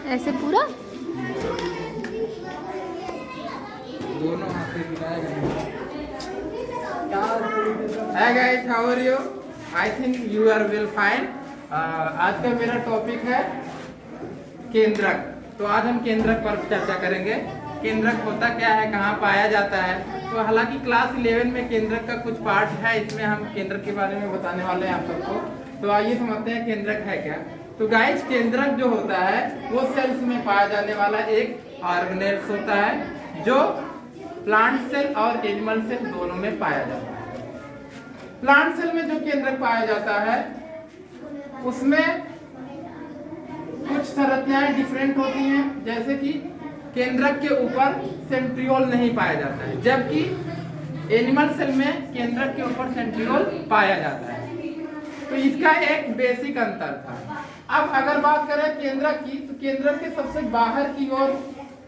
ऐसे पूरा दोनों हाथ से मिलाएगा। Hi guys, how are you? I think you are well fine. आज का मेरा टॉपिक है केंद्रक। तो आज हम केंद्रक पर चर्चा करेंगे। केंद्रक होता क्या है, कहाँ पाया जाता है। तो हालांकि क्लास 11 में केंद्रक का कुछ पार्ट है, इसमें हम केंद्रक के बारे में बताने वाले हैं आप सबको। तो आइए समझते हैं केंद्रक है क्या। तो गाइस, केंद्रक जो होता है वो सेल्स में पाया जाने वाला एक ऑर्गेनेल्स होता है, जो प्लांट सेल और एनिमल सेल दोनों में पाया जाता है। प्लांट सेल में जो केंद्रक पाया जाता है उसमें कुछ संरचनाएं डिफरेंट होती हैं, जैसे कि केंद्रक के ऊपर सेंट्रियोल नहीं पाया जाता है, जबकि एनिमल सेल में केंद्रक के ऊपर सेंट्रियोल पाया जाता है। तो इसका एक बेसिक अंतर था। अब अगर बात करें केंद्रक की, तो केंद्रक के सबसे बाहर की ओर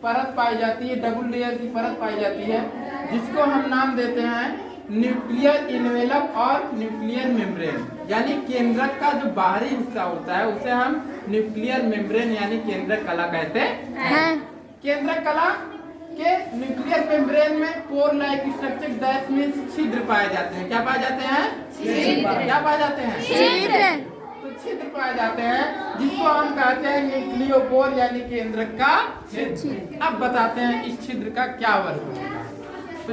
परत पाई जाती है, डबल लेयर की परत पाई जाती है, जिसको हम नाम देते हैं न्यूक्लियर इनवेलप और न्यूक्लियर मेम्ब्रेन। यानी केंद्रक का जो बाहरी हिस्सा होता है उसे हम न्यूक्लियर मेम्ब्रेन यानी केंद्रक कला कहते हैं। केंद्रक कला के न्यूक्लियर मेम्ब्रेन में pore like structure, that means छिद्र पाए जाते हैं। क्या पाए जाते हैं? छिद्र। क्या पाए जाते हैं? छिद्र। तो छिद्र पाए जाते हैं, जिसको हम कहते हैं न्यूक्लियोपोर यानी केंद्रक का छिद्र। अब बताते हैं इस छिद्र का क्या वर्क होता है। तो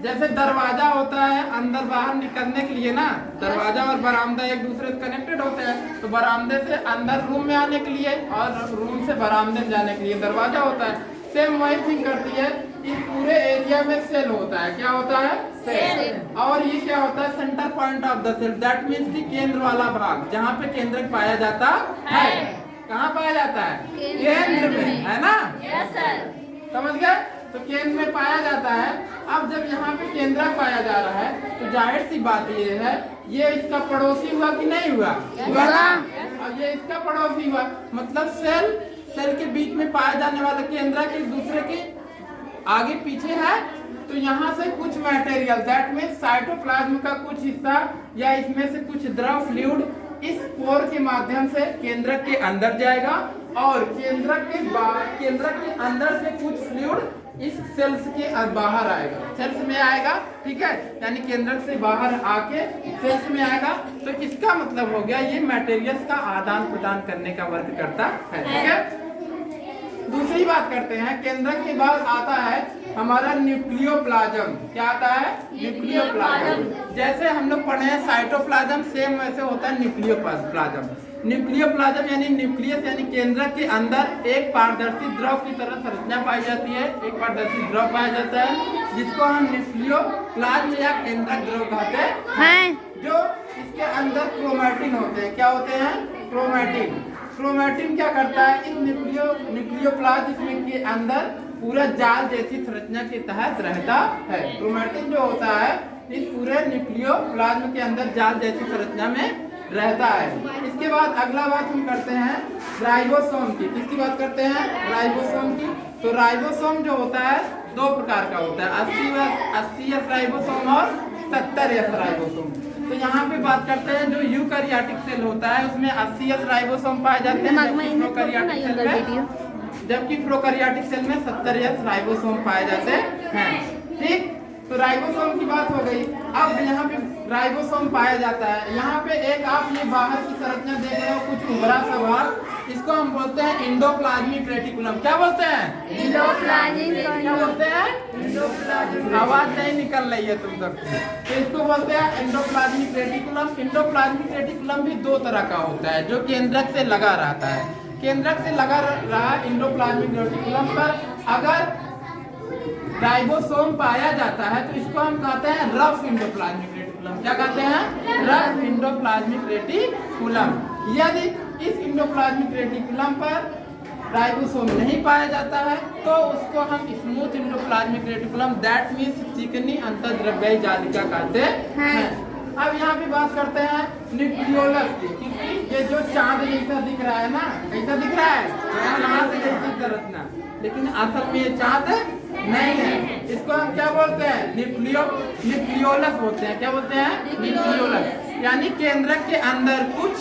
जैसे दरवाजा होता है अंदर बाहर निकलने के लिए ना, दरवाजा और बरामदा एक दूसरे से कनेक्टेड होते हैं। तो बरामदे से अंदर रूम में आने के लिए और रूम से बरामदे में जाने के लिए दरवाजा होता है। सेम वही थिंग करती है। इस पूरे एरिया में सेल होता है। क्या होता है? सेल। और ये क्या होता है? Centre point of the cell, that means कि केंद्र वाला भाग, जहाँ पे केंद्रक पाया जाता है। कहाँ पाया जाता है? केंद्र में, है ना? Yes sir. समझ गए? तो केंद्र में पाया जाता है। अब जब यहाँ पे केंद्रक पाया जा रहा है तो जाहिर सी बात ये है, ये इसका पड़ोसी हुआ कि नहीं हुआ? हुआ ना? अब ये इसका पड़ोसी हुआ, मतलब सेल के बीच में पाया जाने वाला केंद्रक एक दूसरे के आगे पीछे है। तो यहाँ से कुछ मटेरियल, दैट मीन्स साइटोप्लाज्म का कुछ हिस्सा या इसमें से कुछ द्रव फ्लूइड इस पोर के माध्यम से केंद्रक के अंदर जाएगा, और केंद्रक के अंदर से कुछ फ्लूइड इस सेल्स के बाहर आएगा, सेल्स में आएगा। ठीक है, यानी केंद्रक से बाहर आके सेल्स में आएगा। तो इसका मतलब हो गया ये मटेरियल्स का आदान प्रदान करने का वर्क करता है। ठीक है, दूसरी बात करते हैं। केंद्रक के बाद आता है हमारा न्यूक्लियोप्लाज्म। क्या आता है? न्यूक्लियोप्लाज्म। जैसे हम लोग पढ़े हैं साइटोप्लाज्म, सेम वैसे होता है न्यूक्लियोप्लाज्म। न्यूक्लियोप्लाज्म यानी न्यूक्लियस यानी केंद्रक के अंदर एक पारदर्शी द्रव की तरह संरचना पाई जाती है, एक पारदर्शी द्रव पाया जाता है, जिसको हम न्यूक्लियोप्लाज्म या केंद्रक द्रव कहते हैं। जो इसके अंदर क्रोमैटिन होते हैं। क्या होते हैं? क्रोमैटिन क्या करता है? इस न्यूक्लियोप्लाज्म के अंदर पूरा जाल जैसी संरचना के तहत रहता है। क्रोमैटिन जो होता है इस पूरे न्यूक्लियोप्लाज्म के अंदर जाल जैसी संरचना में रहता है। इसके बाद अगला बात हम करते हैं राइबोसोम की। किसकी बात करते हैं? राइबोसोम की। तो राइबोसोम जो होता है दो प्रकार का होता है, 80S राइबोसोम और 70S राइबोसोम। तो यहाँ पे बात करते हैं जो यूकैरियोटिक सेल होता है उसमें 80S राइबोसोम पाए जाते हैं, जबकि प्रोकैरियोटिक सेल में 70S राइबोसोम पाए जाते हैं। ठीक, तो राइबोसोम की बात हो गई। अब यहाँ पे राइबोसोम पाया जाता है। यहाँ पे एक आप ये बाहर की संरचना देख रहे हो, कुछ उभरा सा भाग, इसको हम बोलते हैं इंडोप्लाज्मिक रेटिकुलम। क्या बोलते हैं? इंडोप्लाज्मिक। क्या बोलते हैं? इंडोप्लाज्मिक। आवाज नहीं निकल रही है तुम सब। तो इसको बोलते हैं इंडोप्लाज्मिक रेटिकुलम। इंडोप्लाज्मिक रेटिकुलम भी दो तरह का होता है, जो केंद्रक से लगा रहता है। केंद्रक से लगा रहा इंडोप्लाज्मिक रेटिकुलम पर अगर राइबोसोम पाया जाता है तो इसको हम कहते हैं रफ इंडोप्लाज्मिक रेटिकुलम। क्या कहते हैं? Rough endoplasmic reticulum. यदि इस इंडोप्लाज्मिक रेटिकुलम पर राइबोसोम नहीं पाया जाता है तो उसको हम smooth endoplasmic reticulum, that means चिकनी अंतर्द्रव्यी जालिका कहते हैं। अब यहाँ पे बात करते हैं न्यूक्लियोलस की। ये जो चांद जैसा दिख रहा है ना, कैसा दिख रहा है? चांद जैसी संरचना, लेकिन असल में ये चांद नहीं है। इसको हम क्या बोलते हैं? न्यूक्लियोलस बोलते हैं। क्या बोलते हैं? न्यूक्लियोलस। यानी केंद्रक के अंदर कुछ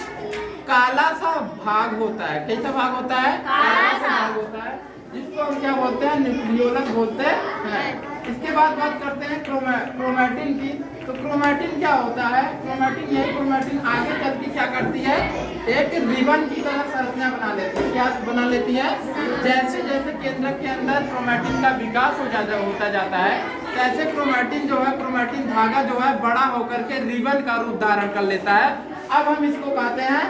काला सा भाग होता है। कैसा भाग होता है? काला सा भाग होता है, जिसको हम क्या बोलते हैं? न्यूक्लियोलस बोलते हैं। इसके बाद बात करते हैं क्रोमैटिन की। तो क्रोमैटिन क्या होता है? क्रोमैटिन, यही क्रोमैटिन आगे चल के क्या करती है? एक रिबन की तरह संरचना बना लेती है। क्या बना लेती है? जैसे जैसे केंद्रक के अंदर क्रोमैटिन का विकास होता जाता है, तैसे क्रोमैटिन जो है, क्रोमैटिन धागा जो है बड़ा होकर के रिबन का रूप धारण कर लेता है। अब हम इसको कहते हैं,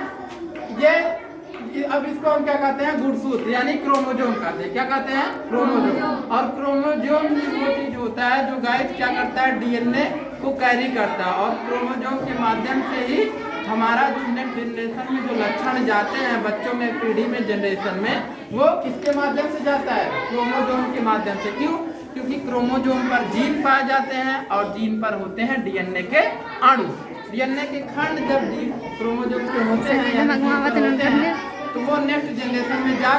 अब इसको हम क्या कहते हैं? गुणसूत्र यानी क्रोमोजोम कहते हैं। क्या कहते हैं? क्रोमोजोम। और क्रोमोजोम वो चीज होता है जो गाइस क्या करता है? डीएनए को कैरी करता है, और क्रोमोजोम के माध्यम से ही हमारा जो नेक्स्ट जनरेशन में जो लक्षण जाते हैं बच्चों में, पीढ़ी में, जनरेशन में, वो किसके माध्यम से जाता है? क्रोमोजोम के माध्यम से। क्यों? क्योंकि क्रोमोजोम पर जीन पाए जाते हैं और जीन पर होते हैं डीएनए के अणु। डीएनए के खंड जब क्रोमोजोम के होते हैं तो वो नेक्स्ट जनरेशन में जा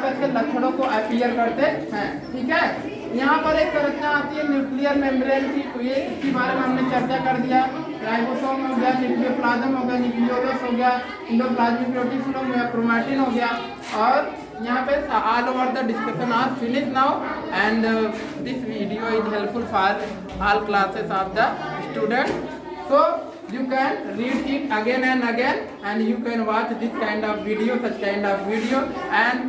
करके लक्षणों को अपीयर करते हैं। ठीक है, यहाँ पर एक संरचना आती है न्यूक्लियर मेम्ब्रेन की। तो ये इसके बारे में हमने चर्चा कर दिया। राइबोसोम हो गया, न्यूक्लियोप्लाज्म हो गया, न्यूक्लियोलस हो गया, एंडोप्लाज्मिक रेटिकुलम हो गया, क्रोमैटिन हो गया। और यहाँ पे all over the discussion are finish now, and this video is helpful for all classes of the student, so you can read it again and again, and you can watch this kind of video, such kind of video, and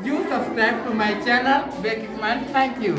you subscribe to my channel Bekisman. Thank you.